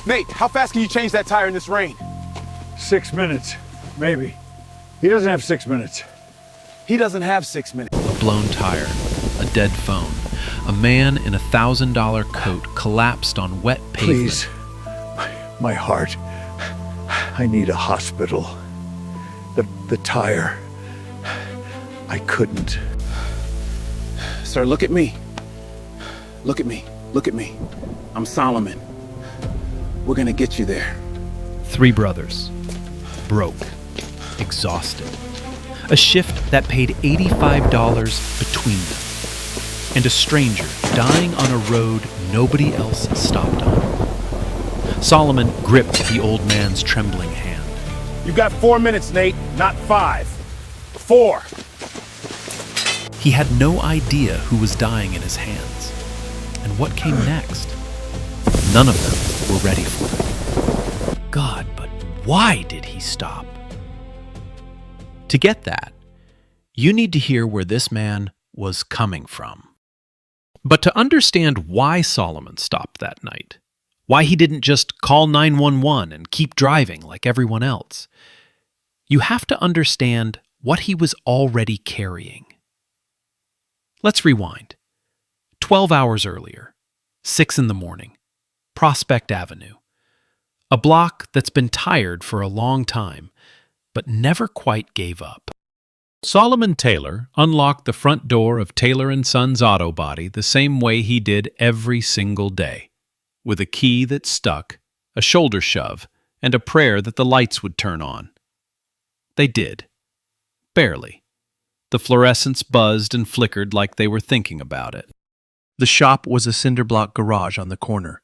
Nate, how fast can you change that tire in this rain? 6 minutes, maybe. He doesn't have 6 minutes. He doesn't have 6 minutes. A blown tire, a dead phone. A man in a $1,000 coat collapsed on wet pavement. Please, my heart. I need a hospital. The tire. I couldn't. Sir, look at me. Look at me. Look at me. I'm Solomon. We're gonna get you there. 3 brothers. Broke. Exhausted. A shift that paid $85 between them. And a stranger dying on a road nobody else stopped on. Solomon gripped the old man's trembling hand. You got 4 minutes, Nate, not 5. 4. He had no idea who was dying in his hands. And what came next? None of them were ready for it. God, but why did he stop? To get that, you need to hear where this man was coming from. But to understand why Solomon stopped that night, why he didn't just call 911 and keep driving like everyone else, you have to understand what he was already carrying. Let's rewind. 12 hours earlier, 6 in the morning, Prospect Avenue, a block that's been tired for a long time, but never quite gave up. Solomon Taylor unlocked the front door of Taylor & Sons Auto Body the same way he did every single day, with a key that stuck, a shoulder shove, and a prayer that the lights would turn on. They did. Barely. The fluorescents buzzed and flickered like they were thinking about it. The shop was a cinder block garage on the corner.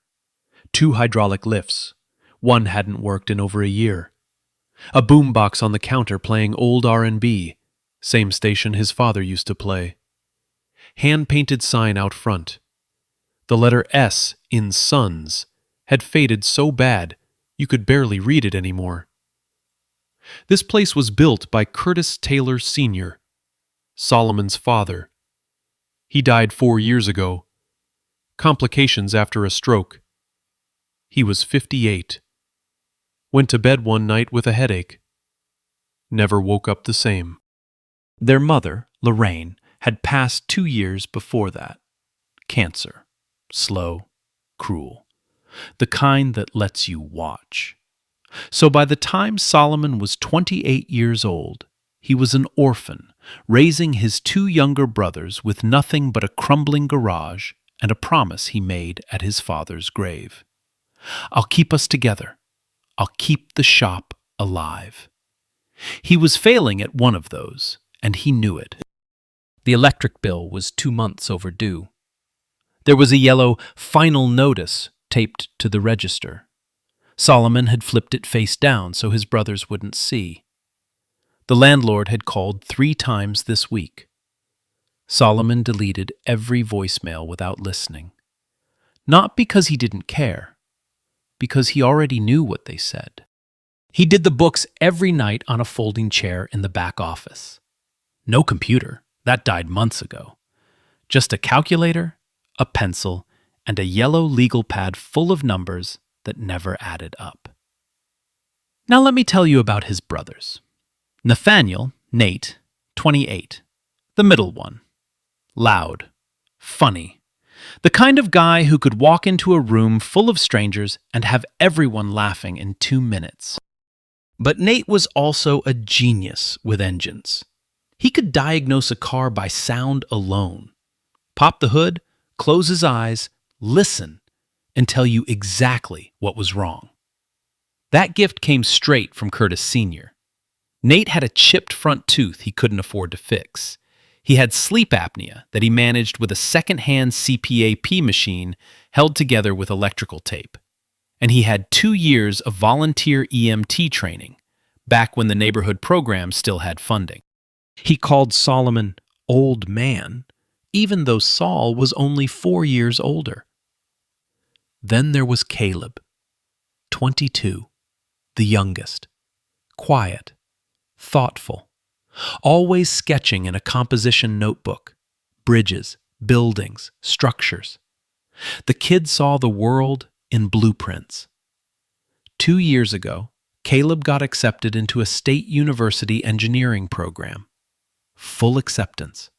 2 hydraulic lifts. One hadn't worked in over a year. A boombox on the counter playing old R&B, same station his father used to play. Hand-painted sign out front. The letter S in Sons had faded so bad you could barely read it anymore. This place was built by Curtis Taylor Sr., Solomon's father. He died 4 years ago. Complications after a stroke. He was 58. Went to bed one night with a headache. Never woke up the same. Their mother, Lorraine, had passed 2 years before that. Cancer. Slow. Cruel. The kind that lets you watch. So by the time Solomon was 28 years old, he was an orphan, raising his 2 younger brothers with nothing but a crumbling garage and a promise he made at his father's grave. I'll keep us together. I'll keep the shop alive. He was failing at one of those, and he knew it. The electric bill was 2 months overdue. There was a yellow final notice taped to the register. Solomon had flipped it face down so his brothers wouldn't see. The landlord had called 3 times this week. Solomon deleted every voicemail without listening. Not because he didn't care, because he already knew what they said. He did the books every night on a folding chair in the back office. No computer, that died months ago. Just a calculator, a pencil, and a yellow legal pad full of numbers that never added up. Now let me tell you about his brothers. Nathaniel, Nate, 28. The middle one. Loud. Funny. The kind of guy who could walk into a room full of strangers and have everyone laughing in 2 minutes. But Nate was also a genius with engines. He could diagnose a car by sound alone. Pop the hood, close his eyes, listen, and tell you exactly what was wrong. That gift came straight from Curtis Sr. Nate had a chipped front tooth he couldn't afford to fix. He had sleep apnea that he managed with a second-hand CPAP machine held together with electrical tape. And he had 2 years of volunteer EMT training, back when the neighborhood program still had funding. He called Solomon old man, even though Saul was only 4 years older. Then there was Caleb, 22, the youngest, quiet, thoughtful, always sketching in a composition notebook, bridges, buildings, structures. The kid saw the world in blueprints. 2 years ago, Caleb got accepted into a state university engineering program. Full acceptance.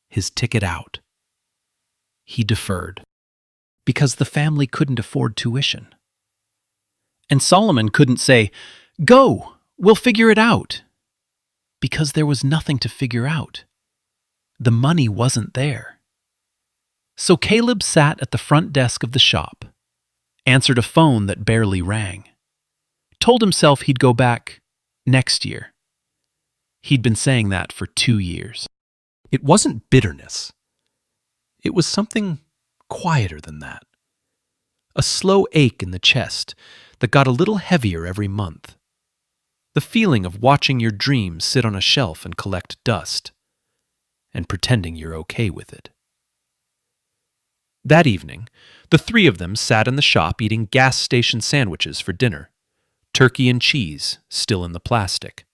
His ticket out. He deferred because the family couldn't afford tuition. And Solomon couldn't say, "Go, we'll figure it out," because there was nothing to figure out. The money wasn't there. So Caleb sat at the front desk of the shop, answered a phone that barely rang, told himself he'd go back next year. He'd been saying that for 2 years. It wasn't bitterness. It was something quieter than that. A slow ache in the chest that got a little heavier every month. The feeling of watching your dreams sit on a shelf and collect dust, and pretending you're okay with it. That evening, the three of them sat in the shop eating gas station sandwiches for dinner, turkey and cheese still in the plastic.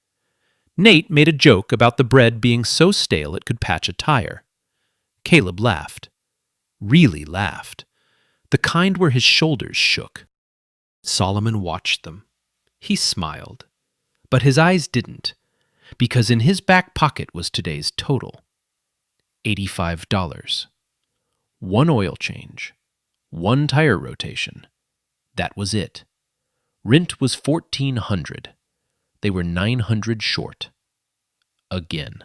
Nate made a joke about the bread being so stale it could patch a tire. Caleb laughed. Really laughed. The kind where his shoulders shook. Solomon watched them. He smiled. But his eyes didn't, because in his back pocket was today's total. $85. 1 oil change. 1 tire rotation. That was it. Rent was $1,400. They were $900 short. Again.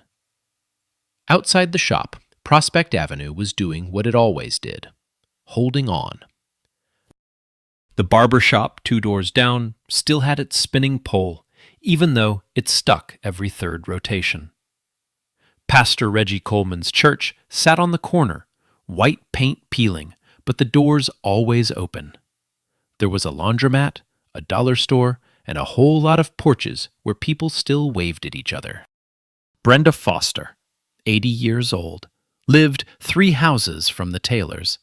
Outside the shop, Prospect Avenue was doing what it always did, holding on. The barber shop 2 doors down still had its spinning pole, even though it stuck every 3rd rotation. Pastor Reggie Coleman's church sat on the corner, white paint peeling, but the doors always open. There was a laundromat, a dollar store, and a whole lot of porches where people still waved at each other. Brenda Foster, 80 years old, lived 3 houses from the Taylors,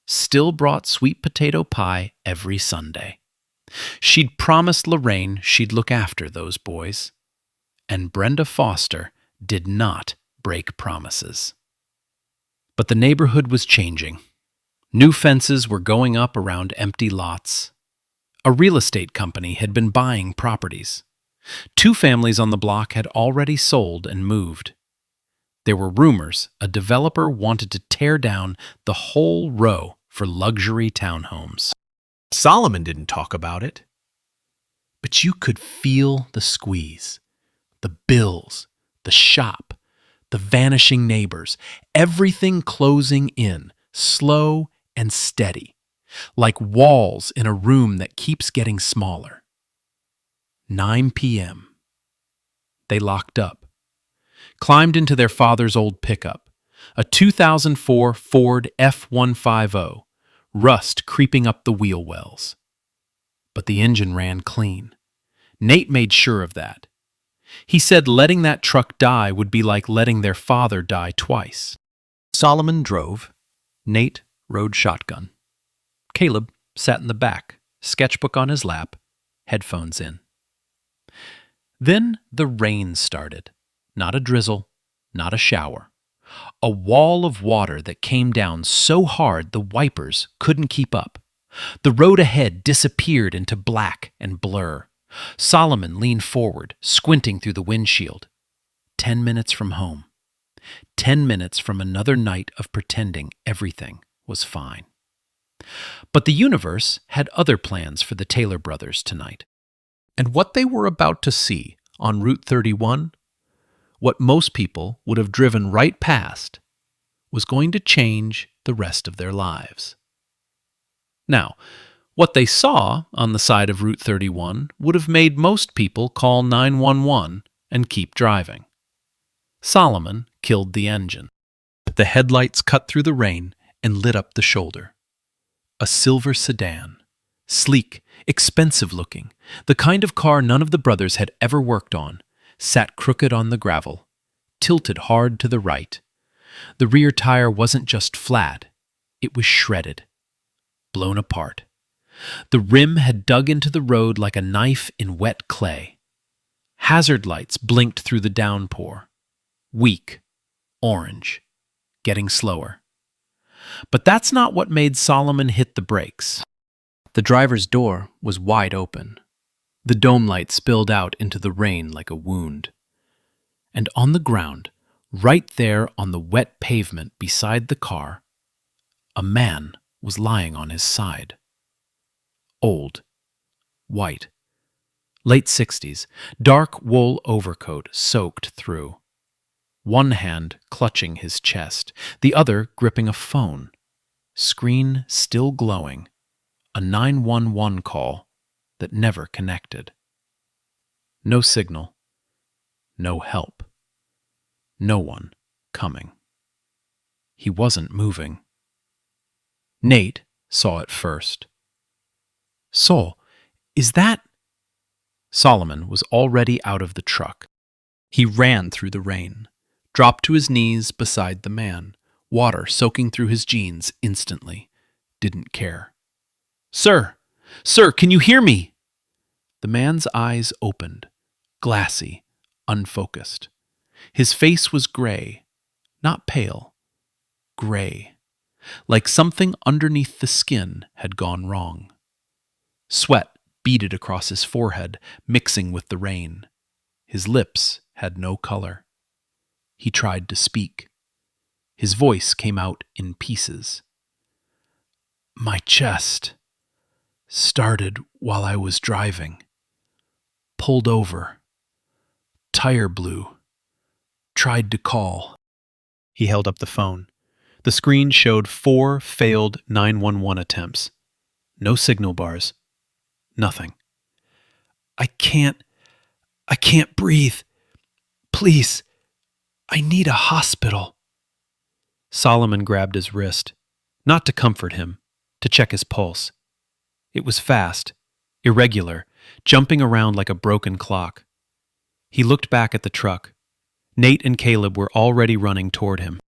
still brought sweet potato pie every Sunday. She'd promised Lorraine she'd look after those boys. And Brenda Foster did not break promises. But the neighborhood was changing. New fences were going up around empty lots. A real estate company had been buying properties. 2 families on the block had already sold and moved. There were rumors a developer wanted to tear down the whole row for luxury townhomes. Solomon didn't talk about it. But you could feel the squeeze. The bills, the shop, the vanishing neighbors, everything closing in, slow and steady, like walls in a room that keeps getting smaller. 9 p.m. They locked up, climbed into their father's old pickup, a 2004 Ford F-150, rust creeping up the wheel wells. But the engine ran clean. Nate made sure of that. He said letting that truck die would be like letting their father die twice. Solomon drove. Nate rode shotgun. Caleb sat in the back, sketchbook on his lap, headphones in. Then the rain started. Not a drizzle, not a shower. A wall of water that came down so hard the wipers couldn't keep up. The road ahead disappeared into black and blur. Solomon leaned forward, squinting through the windshield. 10 minutes from home. 10 minutes from another night of pretending everything was fine. But the universe had other plans for the Taylor brothers tonight. And what they were about to see on Route 31, what most people would have driven right past, was going to change the rest of their lives. Now, what they saw on the side of Route 31 would have made most people call 911 and keep driving. Solomon killed the engine. The headlights cut through the rain and lit up the shoulder. A silver sedan, sleek, expensive-looking, the kind of car none of the brothers had ever worked on, sat crooked on the gravel, tilted hard to the right. The rear tire wasn't just flat, it was shredded, blown apart. The rim had dug into the road like a knife in wet clay. Hazard lights blinked through the downpour. Weak, orange, getting slower. But that's not what made Solomon hit the brakes. The driver's door was wide open, The dome light spilled out into the rain like a wound. And on the ground, right there on the wet pavement beside the car, a man was lying on his side. Old, white, late 60s, dark wool overcoat soaked through. One hand clutching his chest, the other gripping a phone. Screen still glowing. A 911 call that never connected. No signal. No help. No one coming. He wasn't moving. Nate saw it first. Sol, is that... Solomon was already out of the truck. He ran through the rain, dropped to his knees beside the man, water soaking through his jeans instantly. Didn't care. Sir! Sir, can you hear me? The man's eyes opened, glassy, unfocused. His face was gray, not pale, gray, like something underneath the skin had gone wrong. Sweat beaded across his forehead, mixing with the rain. His lips had no color. He tried to speak. His voice came out in pieces. My chest started while I was driving. Pulled over. Tire blew. Tried to call. He held up the phone. The screen showed 4 failed 911 attempts. No signal bars. Nothing. I can't breathe. Please, I need a hospital. Solomon grabbed his wrist, not to comfort him, to check his pulse. It was fast, irregular, jumping around like a broken clock. He looked back at the truck. Nate and Caleb were already running toward him.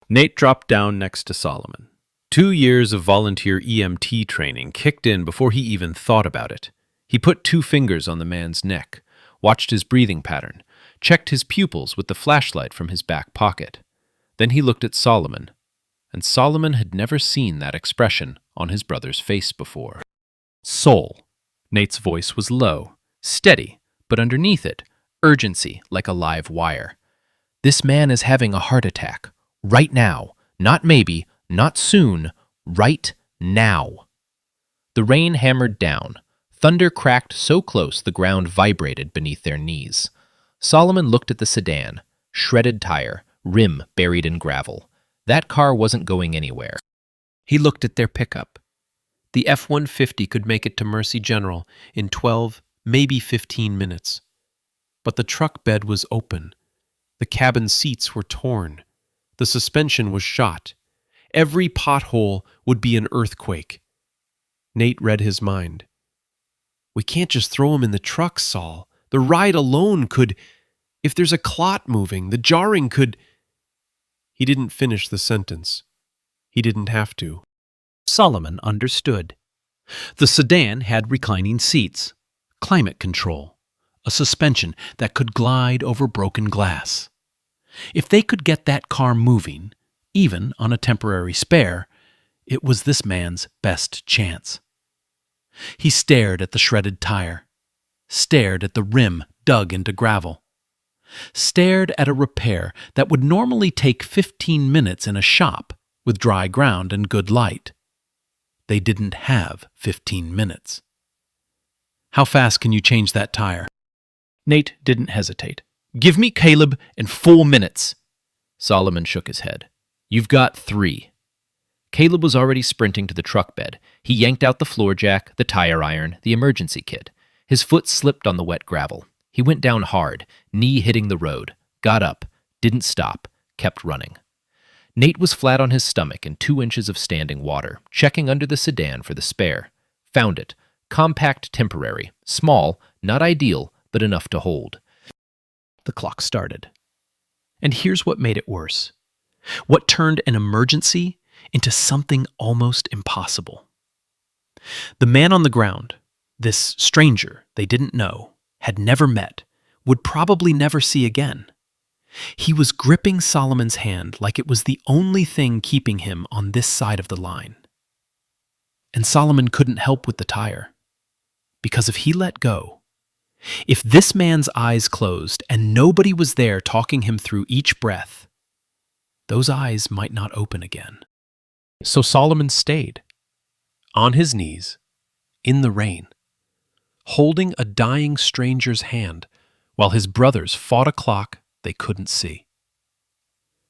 Nate dropped down next to Solomon. 2 years of volunteer EMT training kicked in before he even thought about it. He put 2 fingers on the man's neck, watched his breathing pattern, checked his pupils with the flashlight from his back pocket. Then he looked at Solomon, and Solomon had never seen that expression on his brother's face before. Sol. Nate's voice was low, steady, but underneath it, urgency like a live wire. This man is having a heart attack. Right now. Not maybe, not soon. Right now. The rain hammered down. Thunder cracked so close the ground vibrated beneath their knees. Solomon looked at the sedan, shredded tire, rim buried in gravel. That car wasn't going anywhere. He looked at their pickup. The F-150 could make it to Mercy General in 12, maybe 15 minutes. But the truck bed was open. The cabin seats were torn. The suspension was shot. Every pothole would be an earthquake. Nate read his mind. We can't just throw him in the truck, Sol. The ride alone could... If there's a clot moving, the jarring could... He didn't finish the sentence. He didn't have to. Solomon understood. The sedan had reclining seats, climate control, a suspension that could glide over broken glass. If they could get that car moving, even on a temporary spare, it was this man's best chance. He stared at the shredded tire, stared at the rim dug into gravel, stared at a repair that would normally take 15 minutes in a shop with dry ground and good light. They didn't have 15 minutes. How fast can you change that tire? Nate didn't hesitate. Give me Caleb in 4 minutes. Solomon shook his head. You've got 3. Caleb was already sprinting to the truck bed. He yanked out the floor jack, the tire iron, the emergency kit. His foot slipped on the wet gravel. He went down hard, knee hitting the road, got up, didn't stop, kept running. Nate was flat on his stomach in 2 inches of standing water, checking under the sedan for the spare. Found it. Compact temporary. Small, not ideal, but enough to hold. The clock started. And here's what made it worse. What turned an emergency into something almost impossible. The man on the ground, this stranger they didn't know, had never met, would probably never see again. He was gripping Solomon's hand like it was the only thing keeping him on this side of the line. And Solomon couldn't help with the tire, because if he let go, If this man's eyes closed and nobody was there talking him through each breath, those eyes might not open again. So Solomon stayed, on his knees, in the rain, holding a dying stranger's hand while his brothers fought a clock they couldn't see.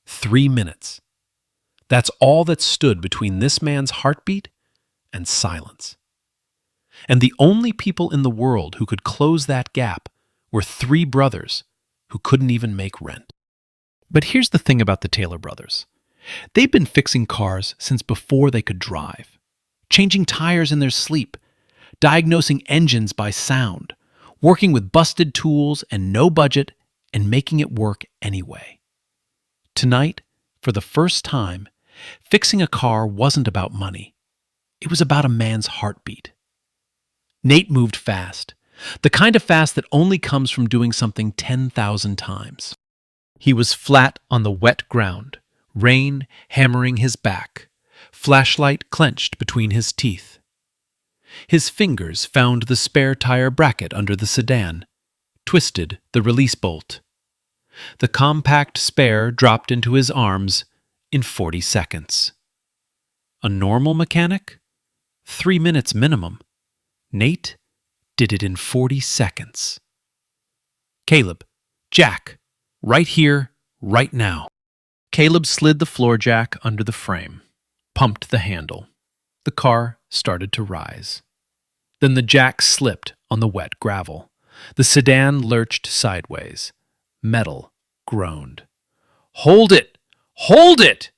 3 minutes. That's all that stood between this man's heartbeat and silence. And the only people in the world who could close that gap were 3 brothers who couldn't even make rent. But here's the thing about the Taylor brothers. They've been fixing cars since before they could drive, changing tires in their sleep, diagnosing engines by sound, working with busted tools and no budget, and making it work anyway. Tonight, for the first time, fixing a car wasn't about money. It was about a man's heartbeat. Nate moved fast, the kind of fast that only comes from doing something 10,000 times. He was flat on the wet ground, rain hammering his back, flashlight clenched between his teeth. His fingers found the spare tire bracket under the sedan, twisted the release bolt. The compact spare dropped into his arms in 40 seconds. A normal mechanic? 3 minutes minimum. Nate did it in 40 seconds. Caleb, Jack, right here, right now. Caleb slid the floor jack under the frame, pumped the handle. The car started to rise. Then the jack slipped on the wet gravel. The sedan lurched sideways. Metal groaned. "Hold it! Hold it!"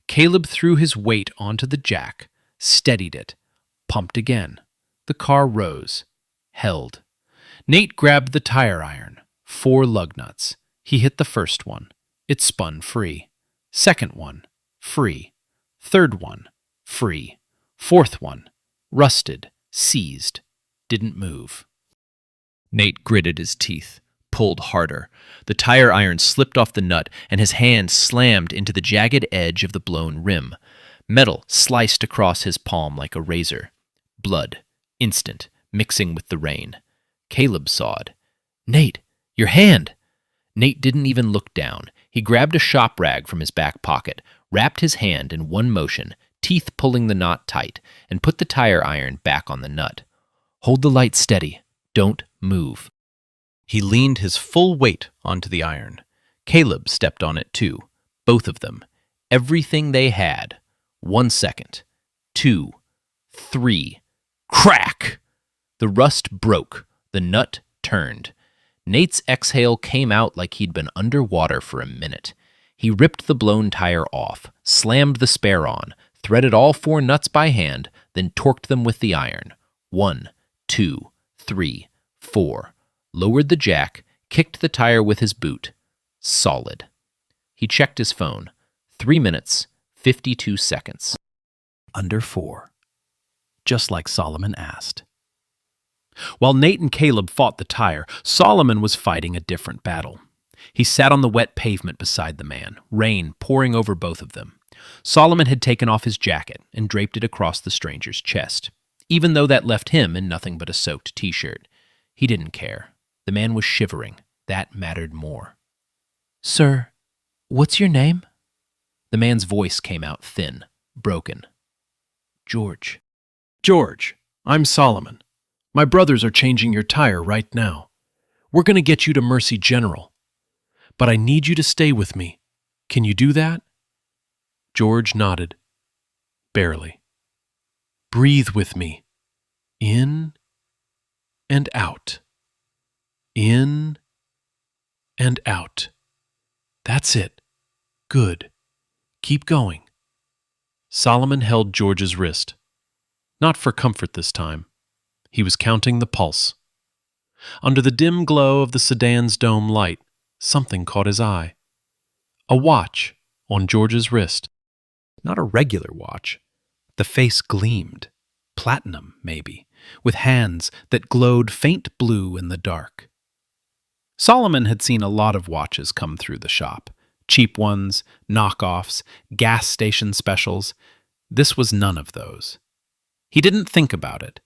Caleb threw his weight onto the jack, steadied it, pumped again. The car rose, held. Nate grabbed the tire iron, 4 lug nuts. He hit the first one. It spun free. Second one, free. Third one, free. Fourth one, rusted, seized, didn't move. Nate gritted his teeth, pulled harder. The tire iron slipped off the nut, and his hand slammed into the jagged edge of the blown rim. Metal sliced across his palm like a razor. Blood, instant, mixing with the rain. Caleb sawed. "Nate, your hand!" Nate didn't even look down. He grabbed a shop rag from his back pocket, wrapped his hand in one motion, teeth pulling the knot tight, and put the tire iron back on the nut. "Hold the light steady. Don't move." He leaned his full weight onto the iron. Caleb stepped on it too. Both of them. Everything they had. 1 second. 2. 3. Crack! The rust broke. The nut turned. Nate's exhale came out like he'd been underwater for a minute. He ripped the blown tire off, slammed the spare on, threaded all 4 nuts by hand, then torqued them with the iron. 1, 2, 3, 4. Lowered the jack, kicked the tire with his boot. Solid. He checked his phone. 3 minutes, 52 seconds. Under 4. Just like Solomon asked. While Nate and Caleb fought the tire, Solomon was fighting a different battle. He sat on the wet pavement beside the man, rain pouring over both of them. Solomon had taken off his jacket and draped it across the stranger's chest, even though that left him in nothing but a soaked t-shirt. He didn't care. The man was shivering. That mattered more. "Sir, what's your name?" The man's voice came out thin, broken. "George." "George, I'm Solomon. My brothers are changing your tire right now. We're going to get you to Mercy General. But I need you to stay with me. Can you do that?" George nodded. Barely. "Breathe with me. In and out. In and out. That's it. Good. Keep going." Solomon held George's wrist. Not for comfort this time. He was counting the pulse. Under the dim glow of the sedan's dome light, something caught his eye. A watch on George's wrist. Not a regular watch. The face gleamed. Platinum, maybe, with hands that glowed faint blue in the dark. Solomon had seen a lot of watches come through the shop. Cheap ones, knockoffs, gas station specials. This was none of those. He didn't think about it.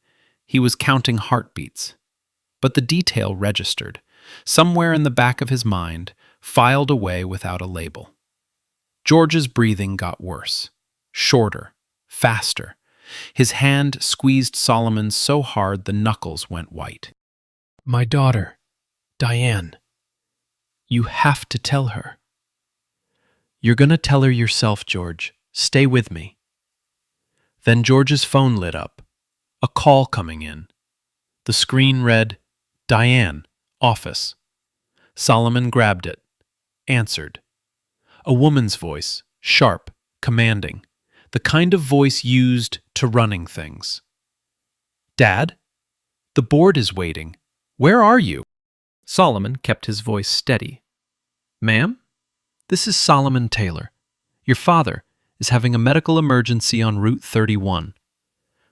He was counting heartbeats. but the detail registered, somewhere in the back of his mind, filed away without a label. George's breathing got worse, shorter, faster. His hand squeezed Solomon's so hard the knuckles went white. "My daughter, Diane. You have to tell her." "You're going to tell her yourself, George. Stay with me." Then George's phone lit up. A call coming in. The screen read, "Diane, office." Solomon grabbed it. Answered. A woman's voice, sharp, commanding. The kind of voice used to running things. "Dad? The board is waiting. Where are you?" Solomon kept his voice steady. "Ma'am? This is Solomon Taylor. Your father is having a medical emergency on Route 31.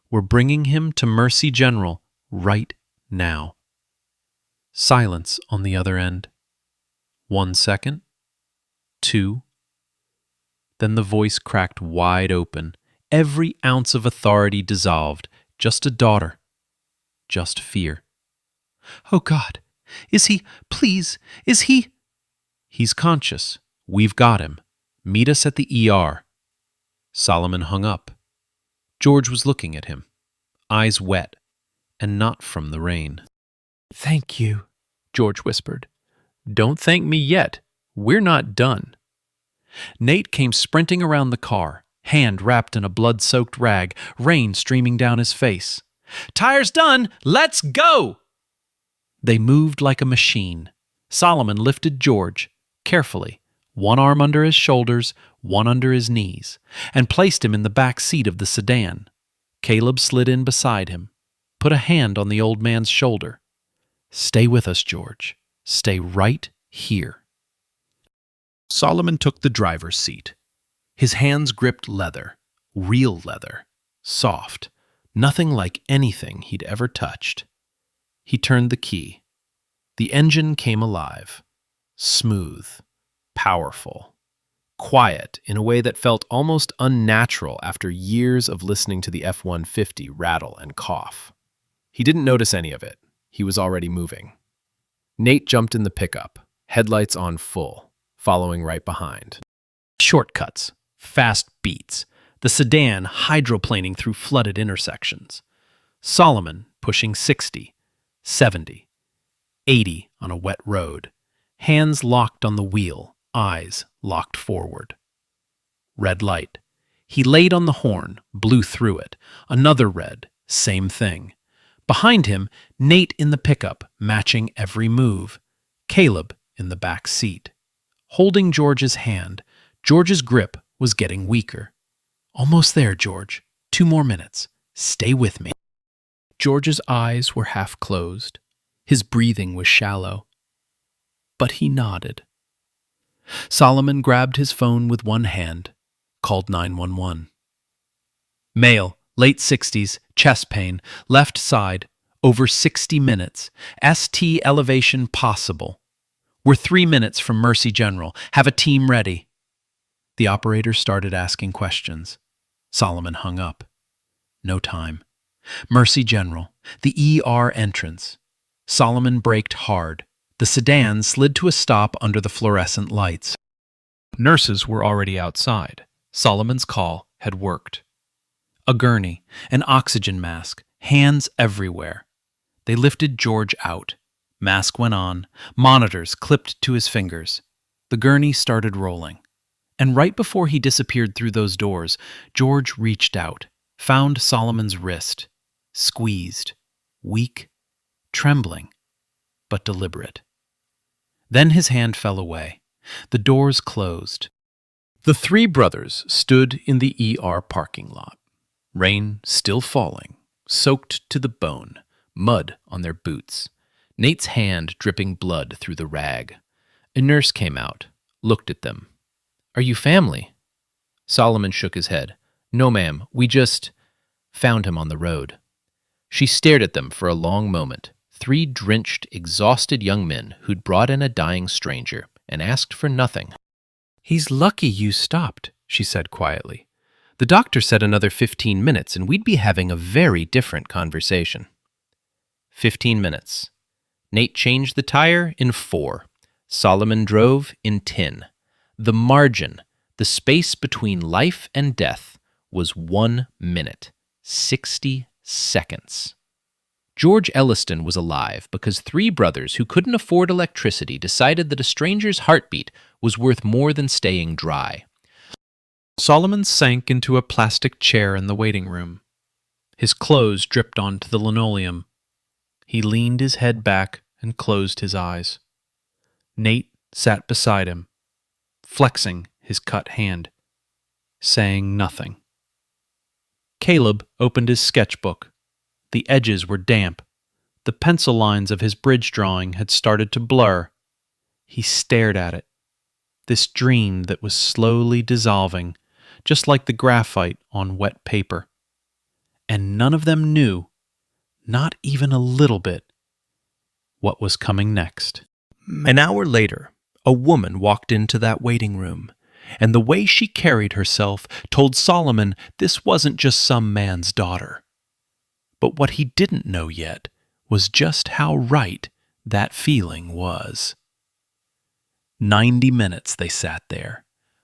We're bringing him to Mercy General right now." Silence on the other end. 1 second. 2. Then the voice cracked wide open. Every ounce of authority dissolved. Just a daughter. Just fear. "Oh God, is he, please, is he?" "He's conscious. We've got him. Meet us at the ER." Solomon hung up. George was looking at him, eyes wet, and not from the rain. "Thank you," George whispered. "Don't thank me yet. We're not done." Nate came sprinting around the car, hand wrapped in a blood-soaked rag, rain streaming down his face. "Tire's done! Let's go!" They moved like a machine. Solomon lifted George, carefully, one arm under his shoulders, one under his knees, and placed him in the back seat of the sedan. Caleb slid in beside him, put a hand on the old man's shoulder. "Stay with us, George. Stay right here." Solomon took the driver's seat. His hands gripped leather, real leather, soft, nothing like anything he'd ever touched. He turned the key. The engine came alive, smooth, powerful, quiet in a way that felt almost unnatural after years of listening to the F-150 rattle and cough. He didn't notice any of it. He was already moving. Nate jumped in the pickup, headlights on full, following right behind. Shortcuts, fast beats, the sedan hydroplaning through flooded intersections. Solomon pushing 60, 70, 80 on a wet road, hands locked on the wheel, eyes locked forward. Red light. He laid on the horn, blew through it. Another red, same thing. Behind him, Nate in the pickup, matching every move. Caleb in the back seat. Holding George's hand, George's grip was getting weaker. "Almost there, George. 2 more minutes. Stay with me." George's eyes were half closed. His breathing was shallow. But he nodded. Solomon grabbed his phone with one hand, called 911. "Male, late 60s, chest pain, left side, over 60 minutes, ST elevation possible. We're 3 minutes from Mercy General. Have a team ready." The operator started asking questions. Solomon hung up. No time. Mercy General, the ER entrance. Solomon braked hard. The sedan slid to a stop under the fluorescent lights. Nurses were already outside. Solomon's call had worked. A gurney, an oxygen mask, hands everywhere. They lifted George out. Mask went on, monitors clipped to his fingers. The gurney started rolling. And right before he disappeared through those doors, George reached out, found Solomon's wrist, squeezed, weak, trembling, but deliberate. Then his hand fell away. The doors closed. The 3 brothers stood in the ER parking lot. Rain still falling, soaked to the bone, mud on their boots. Nate's hand dripping blood through the rag. A nurse came out, looked at them. "Are you family?" Solomon shook his head. "No, ma'am, we just found him on the road." She stared at them for a long moment. 3 drenched, exhausted young men who'd brought in a dying stranger and asked for nothing. "He's lucky you stopped," she said quietly. "The doctor said another 15 minutes and we'd be having a very different conversation." 15 minutes. Nate changed the tire in 4. Solomon drove in 10. The margin, the space between life and death, was 1 minute, 60 seconds. George Elliston was alive because 3 brothers who couldn't afford electricity decided that a stranger's heartbeat was worth more than staying dry. Solomon sank into a plastic chair in the waiting room. His clothes dripped onto the linoleum. He leaned his head back and closed his eyes. Nate sat beside him, flexing his cut hand, saying nothing. Caleb opened his sketchbook. The edges were damp. The pencil lines of his bridge drawing had started to blur. He stared at it. This dream that was slowly dissolving, just like the graphite on wet paper. And none of them knew, not even a little bit, what was coming next. An hour later, a woman walked into that waiting room, and the way she carried herself told Solomon this wasn't just some man's daughter. But what he didn't know yet was just how right that feeling was. 90 minutes they sat there,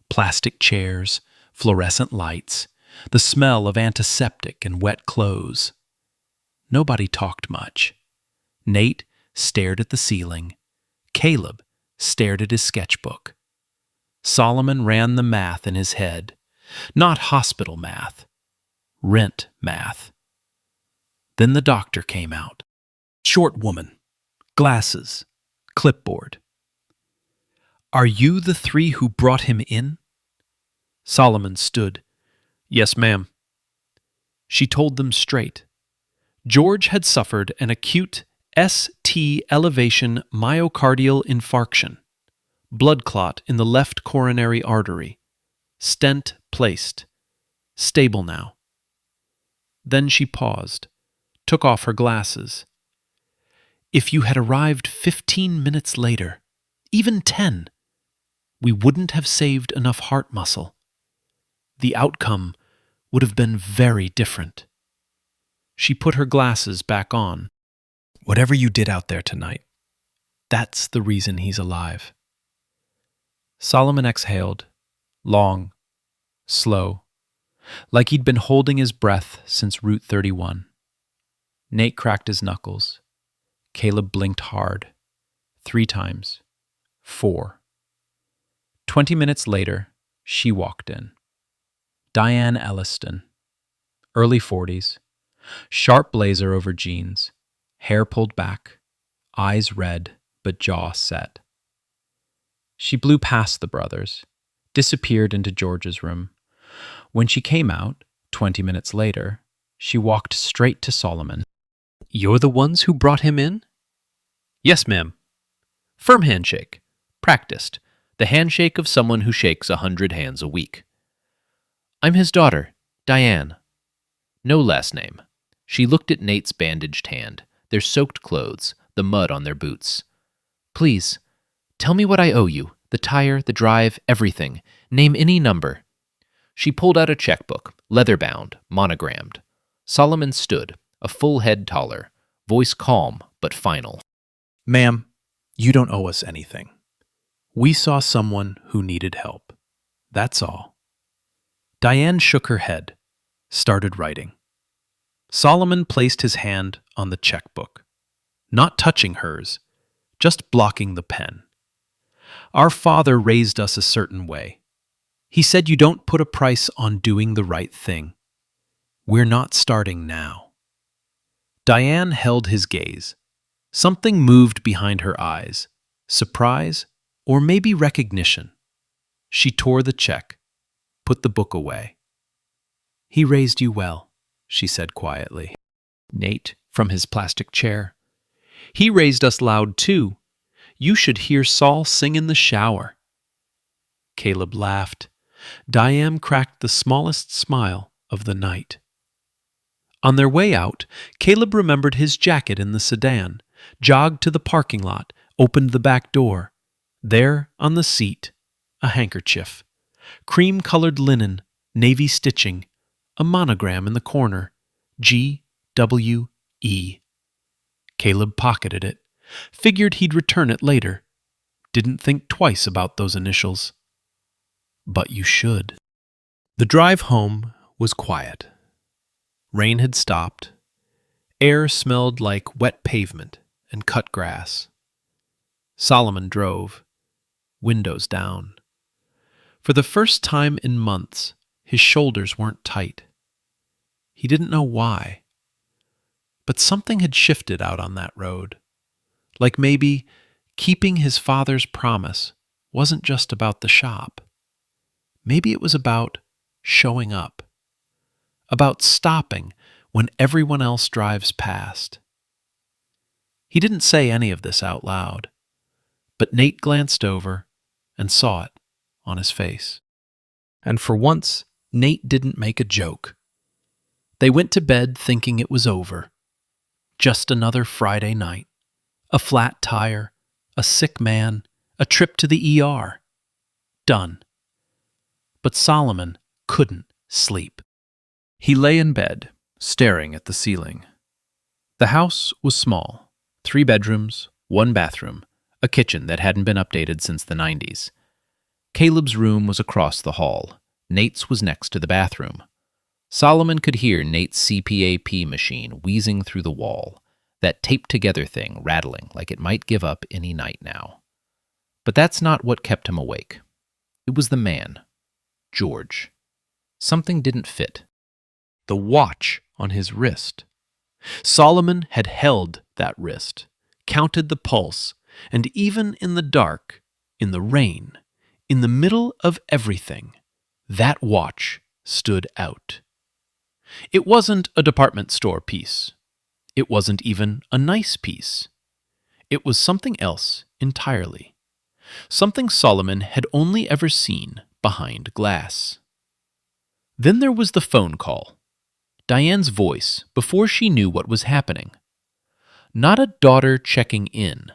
plastic chairs, fluorescent lights, the smell of antiseptic and wet clothes. Nobody talked much. Nate stared at the ceiling. Caleb stared at his sketchbook. Solomon ran the math in his head. Not hospital math. Rent math. Then the doctor came out. Short woman. Glasses. Clipboard. "Are you the 3 who brought him in?" Solomon stood. "Yes, ma'am." She told them straight. George had suffered an acute ST elevation myocardial infarction, blood clot in the left coronary artery, stent placed, stable now. Then she paused, took off her glasses. "If you had arrived 15 minutes later, even 10, we wouldn't have saved enough heart muscle. The outcome would have been very different." She put her glasses back on. "Whatever you did out there tonight, that's the reason he's alive." Solomon exhaled, long, slow, like he'd been holding his breath since Route 31. Nate cracked his knuckles. Caleb blinked hard. 3 times. 4. 20 minutes later, she walked in. Diane Elliston. Early 40s. Sharp blazer over jeans. Hair pulled back. Eyes red, but jaw set. She blew past the brothers. Disappeared into George's room. When she came out, 20 minutes later, she walked straight to Solomon. "You're the ones who brought him in?" "Yes, ma'am." Firm handshake. Practiced. The handshake of someone who shakes 100 hands a week. "I'm his daughter, Diane." No last name. She looked at Nate's bandaged hand, their soaked clothes, the mud on their boots. "Please, tell me what I owe you. The tire, the drive, everything. Name any number." She pulled out a checkbook, leather-bound, monogrammed. Solomon stood, a full head taller, voice calm but final. "Ma'am, you don't owe us anything. We saw someone who needed help. That's all." Diane shook her head, started writing. Solomon placed his hand on the checkbook, not touching hers, just blocking the pen. "Our father raised us a certain way. He said you don't put a price on doing the right thing. We're not starting now." Diane held his gaze. Something moved behind her eyes, surprise or maybe recognition. She tore the check, put the book away. "He raised you well," she said quietly. Nate, from his plastic chair. "He raised us loud too. You should hear Saul sing in the shower." Caleb laughed. Diane cracked the smallest smile of the night. On their way out, Caleb remembered his jacket in the sedan, jogged to the parking lot, opened the back door. There, on the seat, a handkerchief. Cream-colored linen, navy stitching, a monogram in the corner, G-W-E. Caleb pocketed it, Figured he'd return it later. Didn't think twice about those initials. But you should. The drive home was quiet. Rain had stopped. Air smelled like wet pavement and cut grass. Solomon drove, windows down. For the first time in months, his shoulders weren't tight. He didn't know why. But something had shifted out on that road. Like maybe keeping his father's promise wasn't just about the shop. Maybe it was about showing up. About stopping when everyone else drives past. He didn't say any of this out loud, but Nate glanced over and saw it on his face. And for once, Nate didn't make a joke. They went to bed thinking it was over. Just another Friday night. A flat tire, a sick man, a trip to the ER. Done. But Solomon couldn't sleep. He lay in bed, staring at the ceiling. The house was small. 3 bedrooms, 1 bathroom, a kitchen that hadn't been updated since the 90s. Caleb's room was across the hall. Nate's was next to the bathroom. Solomon could hear Nate's CPAP machine wheezing through the wall, that taped-together thing rattling like it might give up any night now. But that's not what kept him awake. It was the man, George. Something didn't fit. The watch on his wrist. Solomon had held that wrist, counted the pulse, and even in the dark, in the rain, in the middle of everything, that watch stood out. It wasn't a department store piece. It wasn't even a nice piece. It was something else entirely. Something Solomon had only ever seen behind glass. Then there was the phone call. Diane's voice before she knew what was happening. Not a daughter checking in.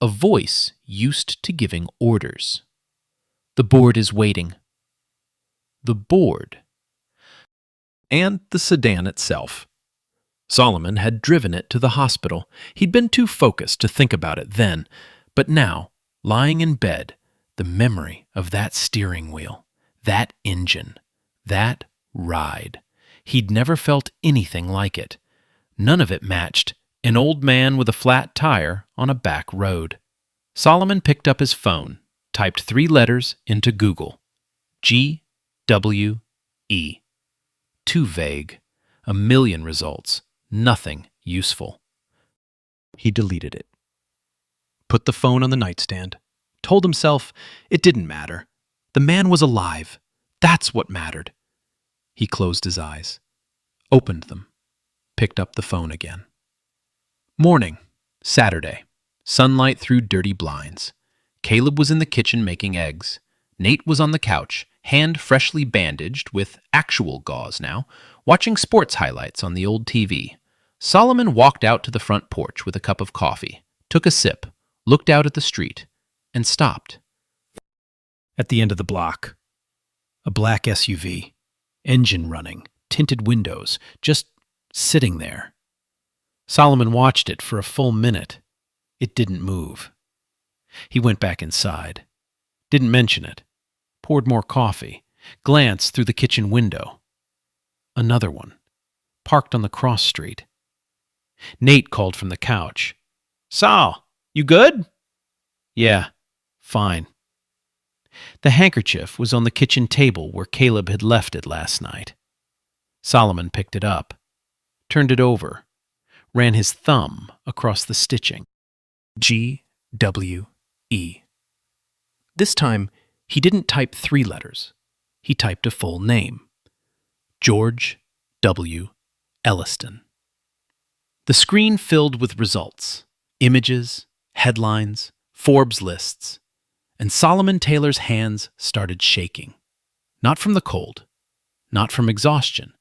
A voice used to giving orders. The board is waiting. The board. And the sedan itself. Solomon had driven it to the hospital. He'd been too focused to think about it then, but now, lying in bed, the memory of that steering wheel, that engine, that ride. He'd never felt anything like it. None of it matched an old man with a flat tire on a back road. Solomon picked up his phone, typed 3 letters into Google. GWE. Too vague. A million results. Nothing useful. He deleted it. Put the phone on the nightstand. Told himself it didn't matter. The man was alive. That's what mattered. He closed his eyes, opened them, picked up the phone again. Morning, Saturday. Sunlight through dirty blinds. Caleb was in the kitchen making eggs. Nate was on the couch, hand freshly bandaged with actual gauze now, watching sports highlights on the old TV. Solomon walked out to the front porch with a cup of coffee, took a sip, looked out at the street, and stopped. At the end of the block, a black SUV, engine running, tinted windows, just sitting there. Solomon watched it for a full minute. It didn't move. He went back inside. Didn't mention it. Poured more coffee. Glanced through the kitchen window. Another one. Parked on the cross street. Nate called from the couch. "Sol, you good?" "Yeah, fine." The handkerchief was on the kitchen table where Caleb had left it last night. Solomon picked it up, turned it over, ran his thumb across the stitching. GWE. This time, he didn't type 3 letters. He typed a full name. George W. Elliston. The screen filled with results, images, headlines, Forbes lists, and Solomon Taylor's hands started shaking. Not from the cold, not from exhaustion,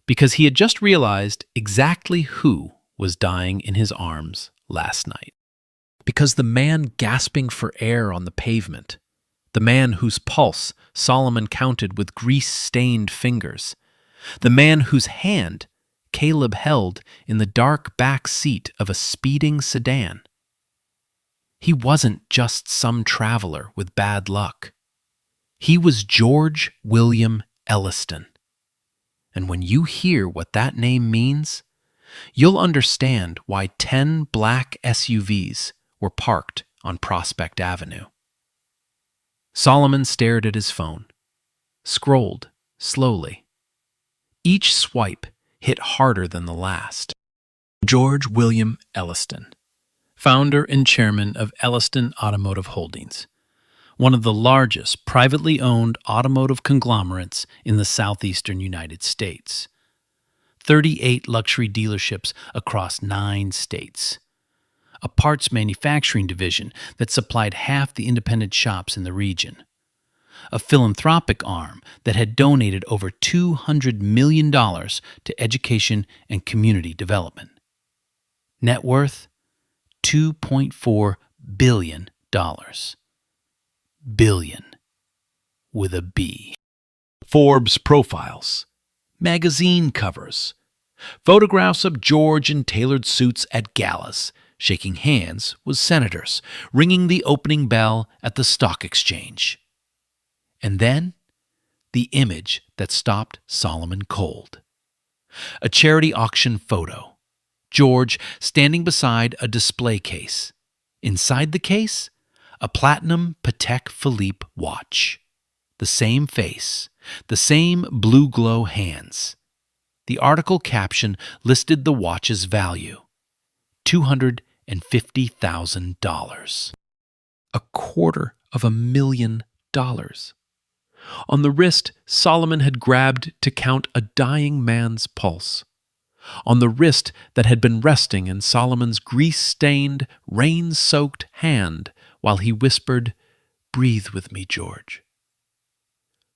because he had just realized exactly who was dying in his arms last night. Because the man gasping for air on the pavement, the man whose pulse Solomon counted with grease-stained fingers, the man whose hand Caleb held in the dark back seat of a speeding sedan, He wasn't just some traveler with bad luck. He was George William Elliston. And when you hear what that name means, you'll understand why 10 black SUVs were parked on Prospect Avenue. Solomon stared at his phone, scrolled slowly. Each swipe hit harder than the last. George William Elliston, founder and chairman of Elliston Automotive Holdings, one of the largest privately owned automotive conglomerates in the southeastern United States. 38 luxury dealerships across 9 states. A parts manufacturing division that supplied half the independent shops in the region. A philanthropic arm that had donated over $200 million to education and community development. Net worth, $2.4 billion. Billion with a B. Forbes profiles, magazine covers, photographs of George in tailored suits at galas, shaking hands with senators, ringing the opening bell at the stock exchange. And then, the image that stopped Solomon cold. A charity auction photo. George standing beside a display case. Inside the case, a platinum Patek Philippe watch. The same face, the same blue glow hands. The article caption listed the watch's value, $250,000. $250,000. On the wrist Solomon had grabbed to count a dying man's pulse. On the wrist that had been resting in Solomon's grease-stained, rain-soaked hand while he whispered, "Breathe with me, George."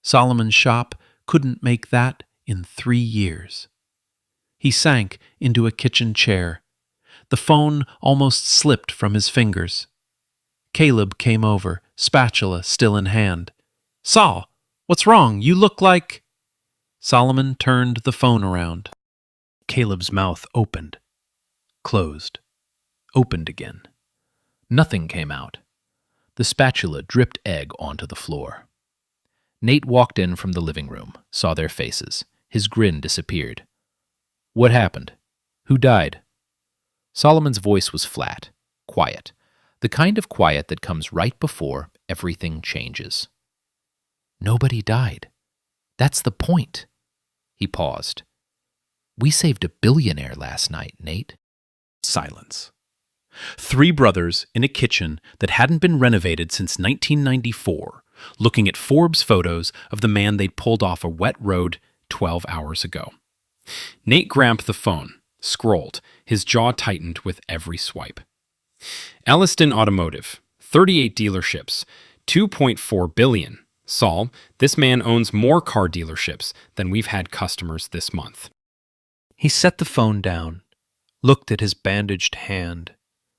Solomon's shop couldn't make that in 3 years. He sank into a kitchen chair. The phone almost slipped from his fingers. Caleb came over, spatula still in hand. "Sol, what's wrong? You look like—" Solomon turned the phone around. Caleb's mouth opened, closed, opened again. Nothing came out. The spatula dripped egg onto the floor. Nate walked in from the living room, saw their faces. His grin disappeared. "What happened? Who died?" Solomon's voice was flat, quiet, the kind of quiet that comes right before everything changes. "Nobody died. That's the point." He paused. "We saved a billionaire last night, Nate." Silence. 3 brothers in a kitchen that hadn't been renovated since 1994, looking at Forbes photos of the man they'd pulled off a wet road 12 hours ago. Nate grabbed the phone, scrolled, his jaw tightened with every swipe. Elliston Automotive, 38 dealerships, $2.4 billion. Sol, this man owns more car dealerships than we've had customers this month. He set the phone down, looked at his bandaged hand.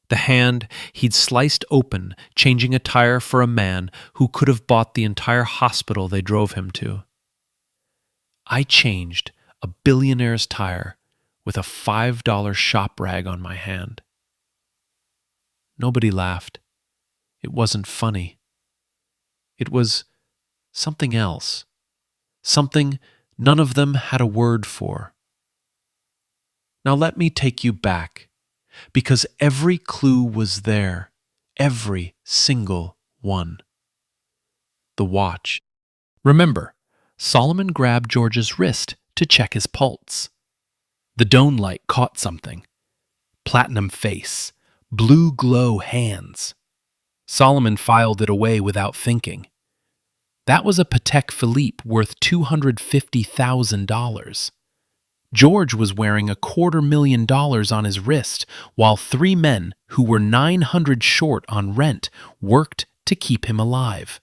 The hand he'd sliced open, changing a tire for a man who could have bought the entire hospital they drove him to. "I changed a billionaire's tire with a $5 shop rag on my hand." Nobody laughed. It wasn't funny. It was something else. Something none of them had a word for. Now let me take you back, because every clue was there, every single one. The watch. Remember, Solomon grabbed George's wrist to check his pulse. The dome light caught something. Platinum face, blue glow hands. Solomon filed it away without thinking. That was a Patek Philippe worth $250,000. George was wearing $250,000 on his wrist, while 3 men who were $900 short on rent worked to keep him alive.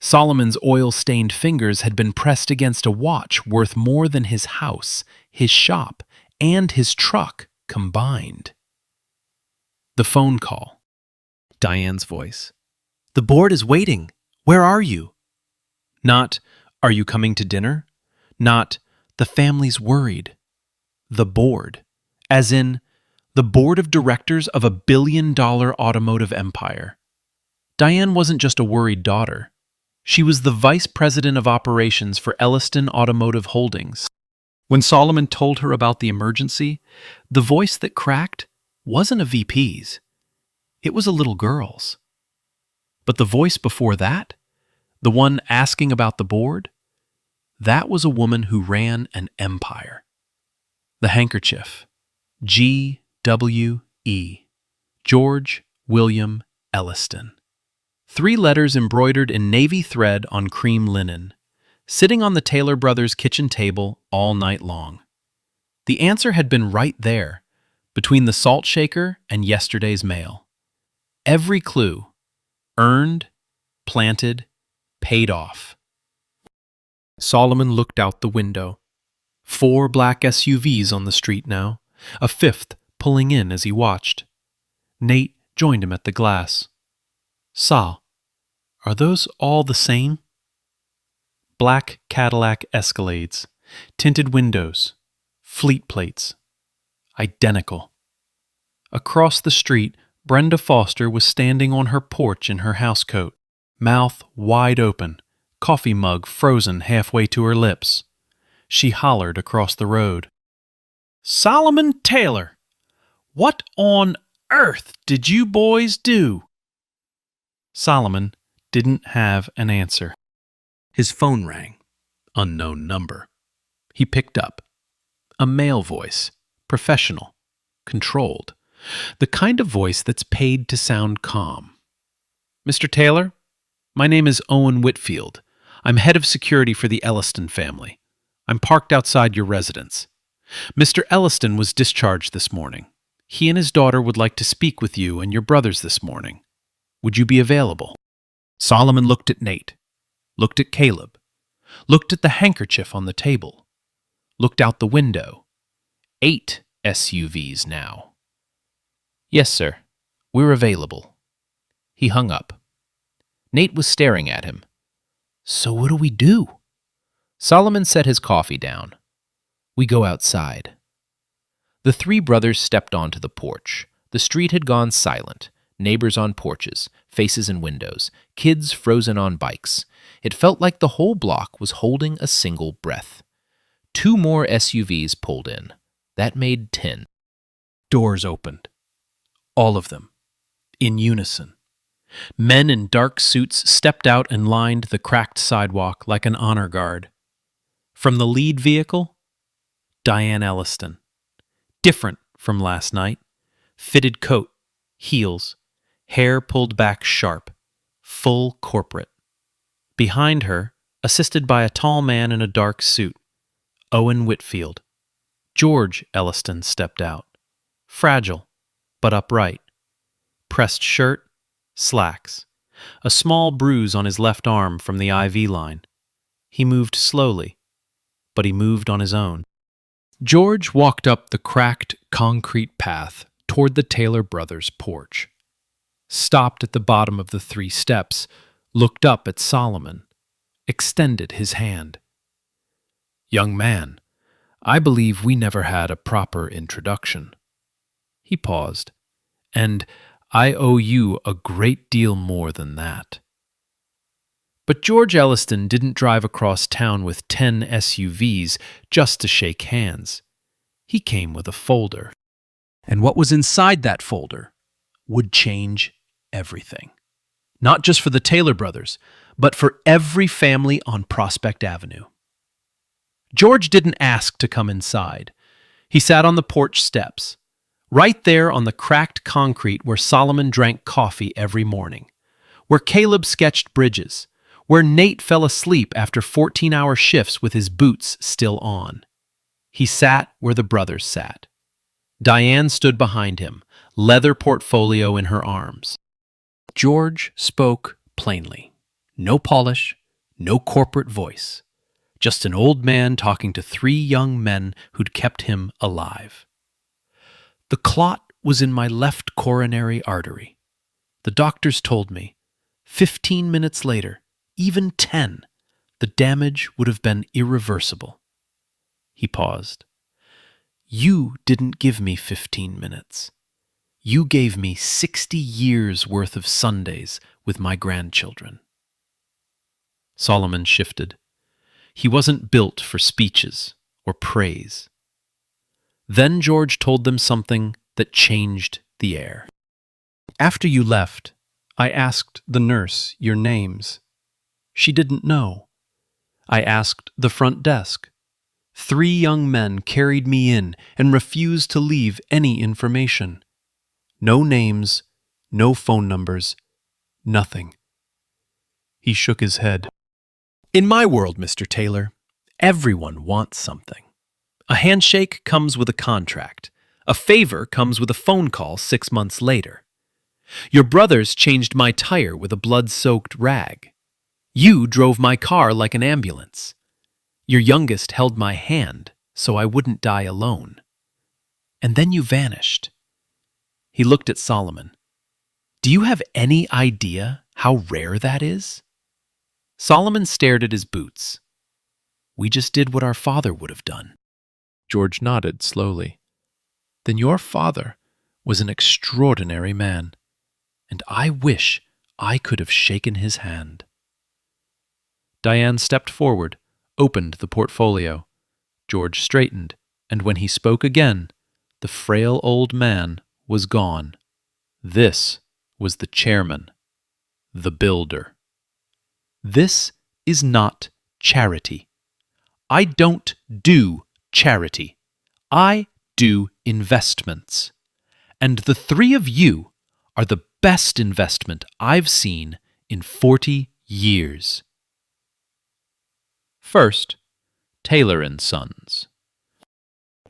Solomon's oil-stained fingers had been pressed against a watch worth more than his house, his shop, and his truck combined. The phone call. Diane's voice. "The board is waiting. Where are you?" Not, "Are you coming to dinner?" Not, "The family's worried." The board. As in, The board of directors of a billion-dollar automotive empire. Diane wasn't just a worried daughter. She was the vice president of operations for Elliston Automotive Holdings. When Solomon told her about the emergency, the voice that cracked wasn't a VP's. It was a little girl's. But the voice before that, the one asking about the board, that was a woman who ran an empire. The handkerchief. G.W.E. George William Elliston. 3 letters embroidered in navy thread on cream linen, sitting on the Taylor brothers' kitchen table all night long. The answer had been right there, between the salt shaker and yesterday's mail. Every clue, earned, planted, paid off. Solomon looked out the window. 4 black SUVs on the street now, a 5th pulling in as he watched. Nate joined him at the glass. Sol, are those all the same? Black Cadillac Escalades, tinted windows, fleet plates. Identical. Across the street, Brenda Foster was standing on her porch in her housecoat, mouth wide open, coffee mug frozen halfway to her lips. She hollered across the road. Solomon Taylor, what on earth did you boys do? Solomon didn't have an answer. His phone rang. Unknown number. He picked up. A male voice. Professional. Controlled. The kind of voice that's paid to sound calm. Mr. Taylor, my name is Owen Whitfield. I'm head of security for the Elliston family. I'm parked outside your residence. Mr. Elliston was discharged this morning. He and his daughter would like to speak with you and your brothers this morning. Would you be available? Solomon looked at Nate, looked at Caleb, looked at the handkerchief on the table, looked out the window. 8 SUVs now. Yes, sir. We're available. He hung up. Nate was staring at him. So what do we do? Solomon set his coffee down. We go outside. The 3 brothers stepped onto the porch. The street had gone silent. Neighbors on porches, faces in windows, kids frozen on bikes. It felt like the whole block was holding a single breath. 2 more SUVs pulled in. That made 10. Doors opened. All of them. In unison. Men in dark suits stepped out and lined the cracked sidewalk like an honor guard. From the lead vehicle, Diane Elliston. Different from last night. Fitted coat, heels, hair pulled back sharp, full corporate. Behind her, assisted by a tall man in a dark suit, Owen Whitfield. George Elliston stepped out. Fragile, but upright. Pressed shirt, slacks. A small bruise on his left arm from the IV line. He moved slowly, but he moved on his own. George walked up the cracked concrete path toward the Taylor brothers' porch. Stopped at the bottom of the 3 steps, looked up at Solomon, extended his hand. Young man, I believe we never had a proper introduction. He paused. And I owe you a great deal more than that. But George Elliston didn't drive across town with 10 SUVs just to shake hands. He came with a folder. And what was inside that folder would change everything. Not just for the Taylor brothers, but for every family on Prospect Avenue. George didn't ask to come inside. He sat on the porch steps, right there on the cracked concrete where Solomon drank coffee every morning, where Caleb sketched bridges, where Nate fell asleep after 14-hour shifts with his boots still on. He sat where the brothers sat. Diane stood behind him, leather portfolio in her arms. George spoke plainly. No polish, no corporate voice. Just an old man talking to 3 young men who'd kept him alive. The clot was in my left coronary artery. The doctors told me, 15 minutes later, even 10, the damage would have been irreversible. He paused. You didn't give me 15 minutes. You gave me 60 years worth of Sundays with my grandchildren. Solomon shifted. He wasn't built for speeches or praise. Then George told them something that changed the air. After you left, I asked the nurse your names. She didn't know. I asked the front desk. 3 young men carried me in and refused to leave any information. No names, no phone numbers, nothing. He shook his head. In my world, Mr. Taylor, everyone wants something. A handshake comes with a contract. A favor comes with a phone call 6 months later. Your brothers changed my tire with a blood-soaked rag. You drove my car like an ambulance. Your youngest held my hand so I wouldn't die alone. And then you vanished. He looked at Solomon. Do you have any idea how rare that is? Solomon stared at his boots. We just did what our father would have done. George nodded slowly. Then your father was an extraordinary man, and I wish I could have shaken his hand. Diane stepped forward, opened the portfolio. George straightened, and when he spoke again, the frail old man was gone. This was the chairman, the builder. This is not charity. I don't do charity. I do investments. And the 3 of you are the best investment I've seen in 40 years. First, Taylor & Sons.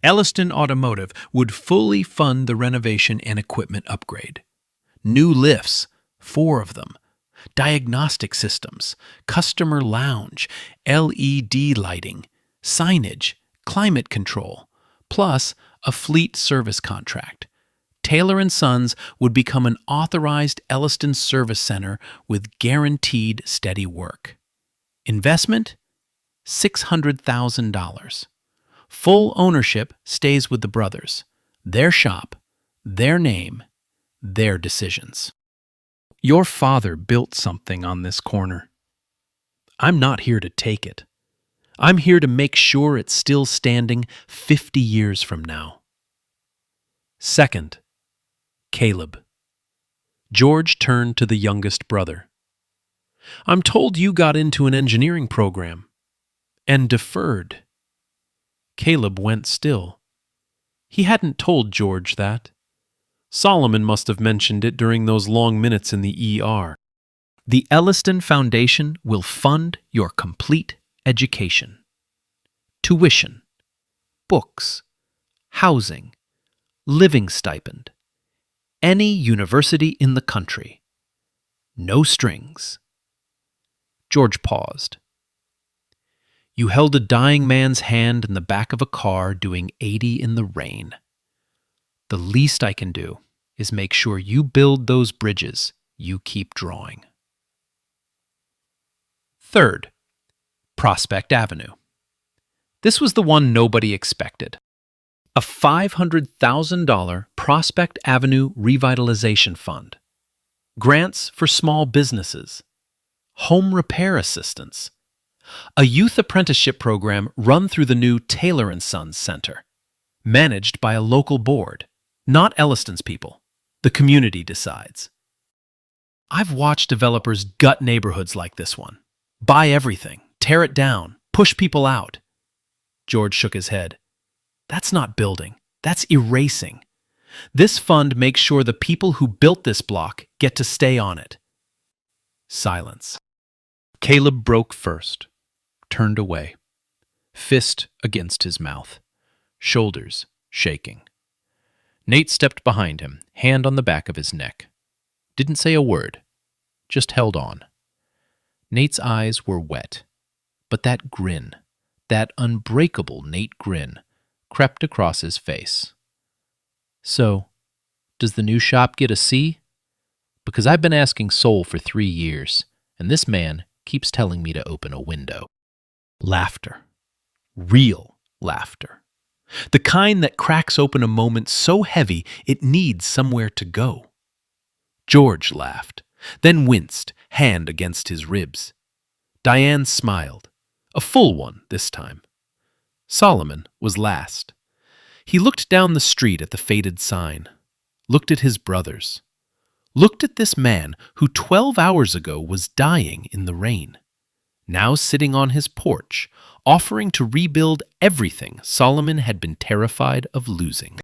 Elliston Automotive would fully fund the renovation and equipment upgrade. New lifts, 4 of them, diagnostic systems, customer lounge, LED lighting, signage, climate control, plus a fleet service contract. Taylor & Sons would become an authorized Elliston service center with guaranteed steady work. Investment? $600,000. Full ownership stays with the brothers. Their shop, their name, their decisions. Your father built something on this corner. I'm not here to take it. I'm here to make sure it's still standing 50 years from now. Second, Caleb. George turned to the youngest brother. I'm told you got into an engineering program and deferred. Caleb went still. He hadn't told George that. Solomon must have mentioned it during those long minutes in the ER. The Elliston Foundation will fund your complete education. Tuition, books, housing, living stipend. Any university in the country. No strings. George paused. You held a dying man's hand in the back of a car doing 80 in the rain. The least I can do is make sure you build those bridges you keep drawing. Third, Prospect Avenue. This was the one nobody expected. A $500,000 Prospect Avenue Revitalization Fund. Grants for small businesses. Home repair assistance. A youth apprenticeship program run through the new Taylor & Sons Center. Managed by a local board. Not Elliston's people. The community decides. I've watched developers gut neighborhoods like this one. Buy everything, tear it down, push people out. George shook his head. That's not building. That's erasing. This fund makes sure the people who built this block get to stay on it. Silence. Caleb broke first, turned away, fist against his mouth, shoulders shaking. Nate stepped behind him, hand on the back of his neck. Didn't say a word, just held on. Nate's eyes were wet, but that grin, that unbreakable Nate grin, crept across his face. So, does the new shop get a C? Because I've been asking Sol for 3 years, and this man keeps telling me to open a window. Laughter. Real laughter. The kind that cracks open a moment so heavy it needs somewhere to go. George laughed, then winced, hand against his ribs. Diane smiled, a full one this time. Solomon was last. He looked down the street at the faded sign, looked at his brothers, looked at this man who 12 hours ago was dying in the rain, now sitting on his porch, offering to rebuild everything Solomon had been terrified of losing.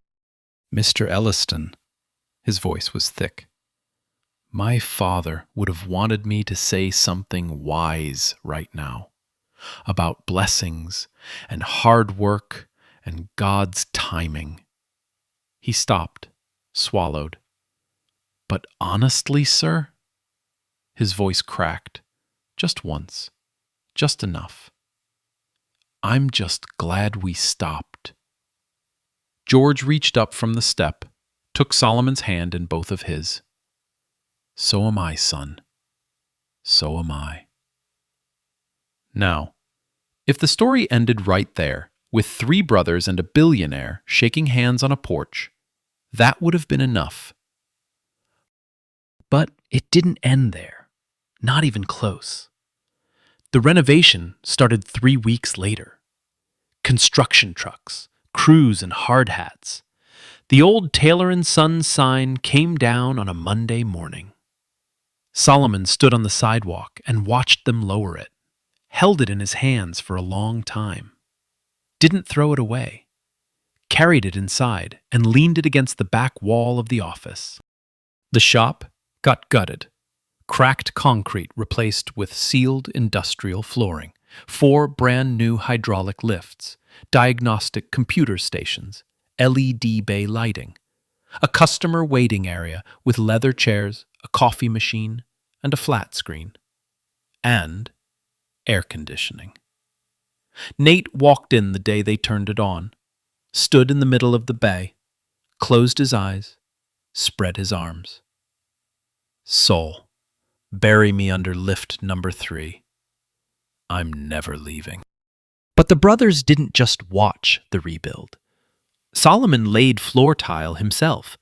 Mr. Elliston, his voice was thick. My father would have wanted me to say something wise right now, about blessings and hard work and God's timing. He stopped, swallowed. But honestly, sir? His voice cracked, just once, just enough. I'm just glad we stopped. George reached up from the step, took Solomon's hand in both of his. So am I, son. So am I. Now, if the story ended right there, with 3 brothers and a billionaire shaking hands on a porch, that would have been enough. But it didn't end there, not even close. The renovation started 3 weeks later. Construction trucks, crews, and hard hats. The old Taylor & Sons sign came down on a Monday morning. Solomon stood on the sidewalk and watched them lower it, held it in his hands for a long time. Didn't throw it away. Carried it inside and leaned it against the back wall of the office. The shop got gutted. Cracked concrete replaced with sealed industrial flooring, 4 brand new hydraulic lifts, diagnostic computer stations, LED bay lighting, a customer waiting area with leather chairs, a coffee machine, and a flat screen, and air conditioning. Nate walked in the day they turned it on, stood in the middle of the bay, closed his eyes, spread his arms. Soul, bury me under lift number 3. I'm never leaving. But the brothers didn't just watch the rebuild. Solomon laid floor tile himself.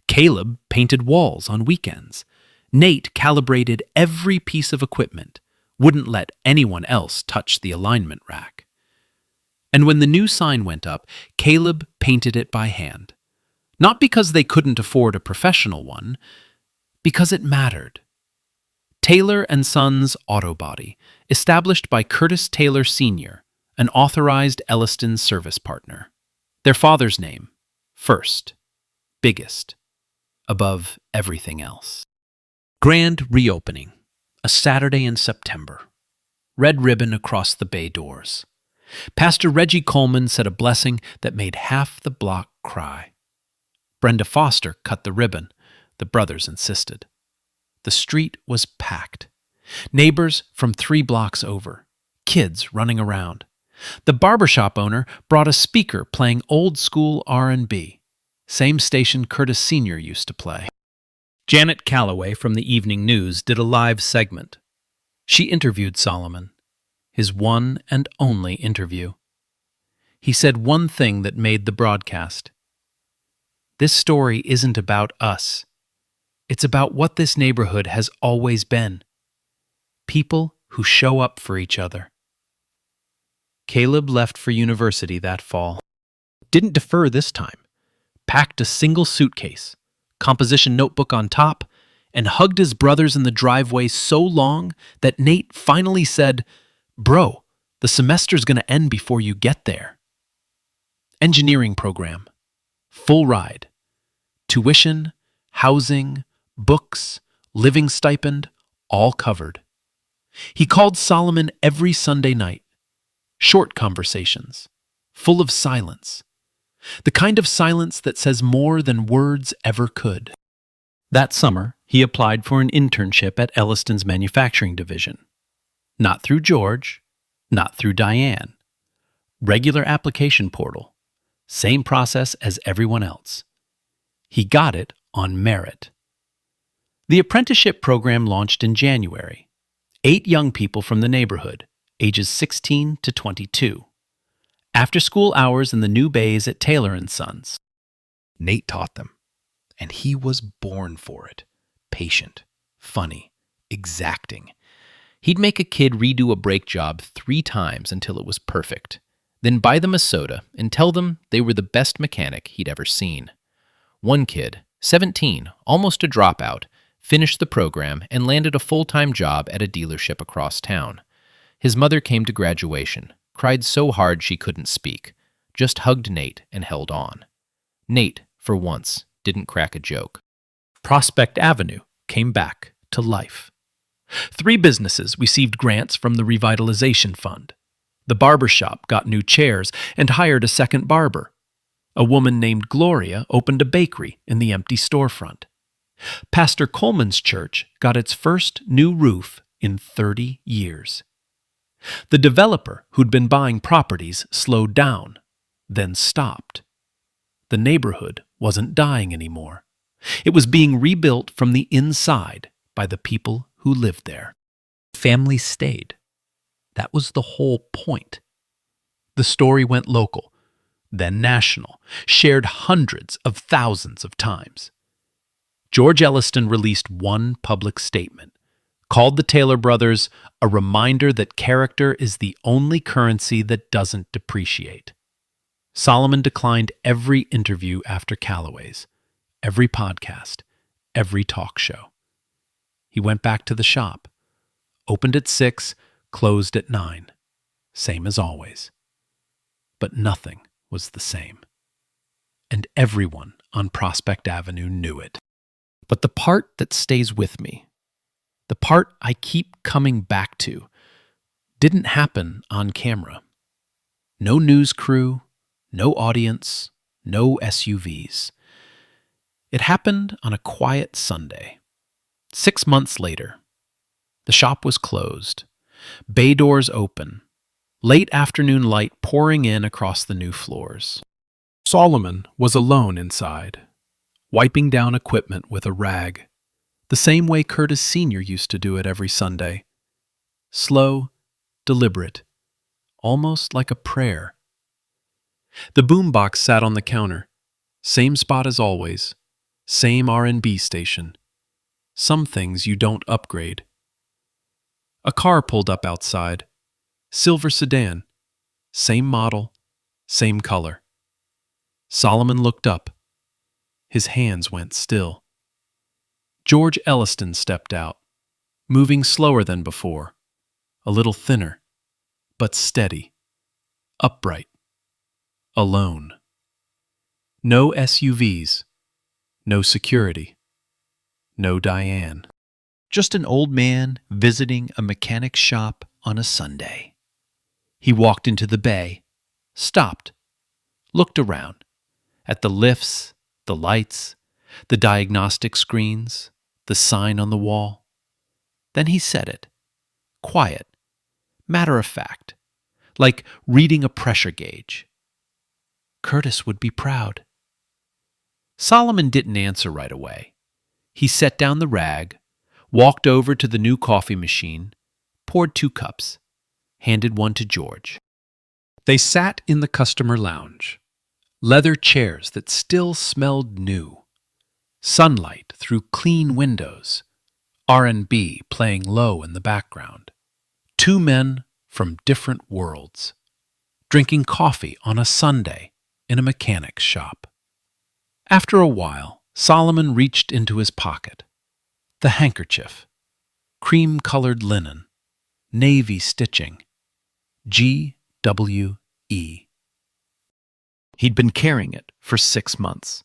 Caleb painted walls on weekends. Nate calibrated every piece of equipment, wouldn't let anyone else touch the alignment rack. And when the new sign went up, Caleb painted it by hand. Not because they couldn't afford a professional one, because it mattered. Taylor & Sons Auto Body, established by Curtis Taylor Sr., an authorized Elliston service partner. Their father's name, first, biggest, above everything else. Grand reopening, a Saturday in September. Red ribbon across the bay doors. Pastor Reggie Coleman said a blessing that made half the block cry. Brenda Foster cut the ribbon, the brothers insisted. The street was packed. Neighbors from 3 blocks over. Kids running around. The barbershop owner brought a speaker playing old-school R&B, same station Curtis Sr. used to play. Janet Calloway from the Evening News did a live segment. She interviewed Solomon, his one and only interview. He said one thing that made the broadcast. This story isn't about us. It's about what this neighborhood has always been. People who show up for each other. Caleb left for university that fall. Didn't defer this time. Packed a single suitcase, composition notebook on top, and hugged his brothers in the driveway so long that Nate finally said, "Bro, the semester's gonna end before you get there." Engineering program. Full ride. Tuition, housing, books, living stipend, all covered. He called Solomon every Sunday night. Short conversations, full of silence. The kind of silence that says more than words ever could. That summer, he applied for an internship at Elliston's manufacturing division. Not through George, not through Diane. Regular application portal. Same process as everyone else. He got it on merit. The apprenticeship program launched in January. 8 young people from the neighborhood, ages 16 to 22. after-school hours in the new bays at Taylor & Sons. Nate taught them, and he was born for it. Patient, funny, exacting. He'd make a kid redo a brake job 3 times until it was perfect, then buy them a soda and tell them they were the best mechanic he'd ever seen. One kid, 17, almost a dropout, finished the program and landed a full-time job at a dealership across town. His mother came to graduation, cried so hard she couldn't speak, just hugged Nate and held on. Nate, for once, didn't crack a joke. Prospect Avenue came back to life. 3 businesses received grants from the Revitalization Fund. The barber shop got new chairs and hired a second barber. A woman named Gloria opened a bakery in the empty storefront. Pastor Coleman's church got its first new roof in 30 years. The developer who'd been buying properties slowed down, then stopped. The neighborhood wasn't dying anymore. It was being rebuilt from the inside by the people who lived there. Families stayed. That was the whole point. The story went local, then national, shared hundreds of thousands of times. George Elliston released one public statement, called the Taylor brothers a reminder that character is the only currency that doesn't depreciate. Solomon declined every interview after Calloway's, every podcast, every talk show. He went back to the shop, opened at 6, closed at 9, same as always. But nothing was the same. And everyone on Prospect Avenue knew it. But the part that stays with me, the part I keep coming back to, didn't happen on camera. No news crew, no audience, no SUVs. It happened on a quiet Sunday. 6 months later. The shop was closed, bay doors open, late afternoon light pouring in across the new floors. Solomon was alone inside, wiping down equipment with a rag, the same way Curtis Sr. used to do it every Sunday. Slow, deliberate, almost like a prayer. The boombox sat on the counter, same spot as always, same R&B station. Some things you don't upgrade. A car pulled up outside. Silver sedan. Same model, same color. Solomon looked up. His hands went still. George Elliston stepped out, moving slower than before, a little thinner, but steady, upright, alone. No SUVs, no security, no Diane. Just an old man visiting a mechanic's shop on a Sunday. He walked into the bay, stopped, looked around at the lifts, the lights, the diagnostic screens, the sign on the wall. Then he said it, quiet, matter of fact, like reading a pressure gauge. Curtis would be proud. Solomon didn't answer right away. He set down the rag, walked over to the new coffee machine, poured 2 cups, handed one to George. They sat in the customer lounge, leather chairs that still smelled new, sunlight through clean windows, R&B playing low in the background. 2 men from different worlds, drinking coffee on a Sunday in a mechanic's shop. After a while, Solomon reached into his pocket. The handkerchief, cream-colored linen, navy stitching, GWE. He'd been carrying it for 6 months,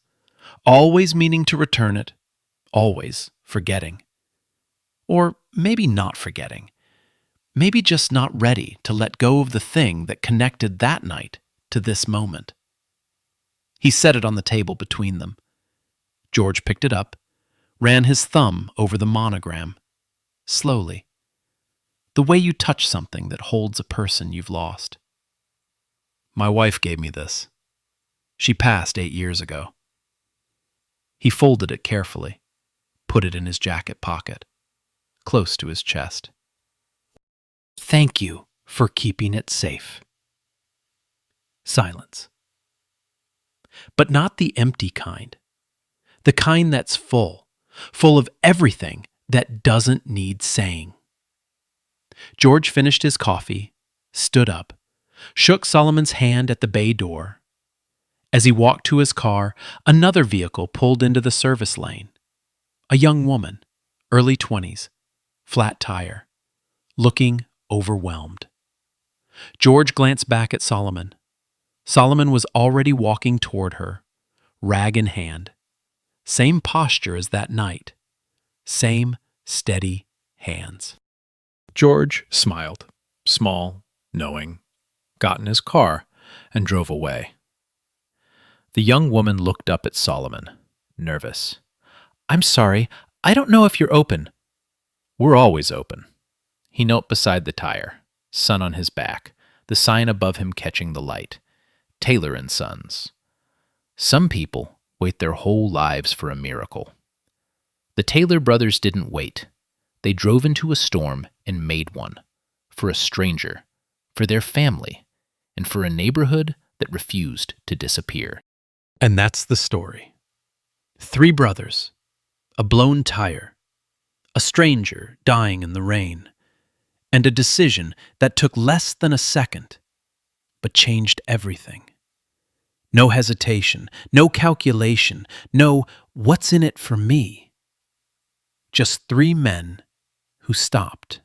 always meaning to return it, always forgetting. Or maybe not forgetting. Maybe just not ready to let go of the thing that connected that night to this moment. He set it on the table between them. George picked it up, ran his thumb over the monogram, slowly. The way you touch something that holds a person you've lost. My wife gave me this. She passed 8 years ago. He folded it carefully, put it in his jacket pocket, close to his chest. Thank you for keeping it safe. Silence. But not the empty kind. The kind that's full of everything that doesn't need saying. George finished his coffee, stood up, shook Solomon's hand at the bay door. As he walked to his car, another vehicle pulled into the service lane. A young woman, early 20s, flat tire, looking overwhelmed. George glanced back at Solomon. Solomon was already walking toward her, rag in hand. Same posture as that night. Same steady hands. George smiled, small, knowing, got in his car, and drove away. The young woman looked up at Solomon, nervous. "I'm sorry, I don't know if you're open." "We're always open." He knelt beside the tire, sun on his back, the sign above him catching the light. Taylor and Sons. Some people wait their whole lives for a miracle. The Taylor brothers didn't wait. They drove into a storm and made one. For a stranger, for their family, and for a neighborhood that refused to disappear. And that's the story. 3 brothers, a blown tire, a stranger dying in the rain, and a decision that took less than a second, but changed everything. No hesitation, no calculation, no "what's in it for me?" Just 3 men who stopped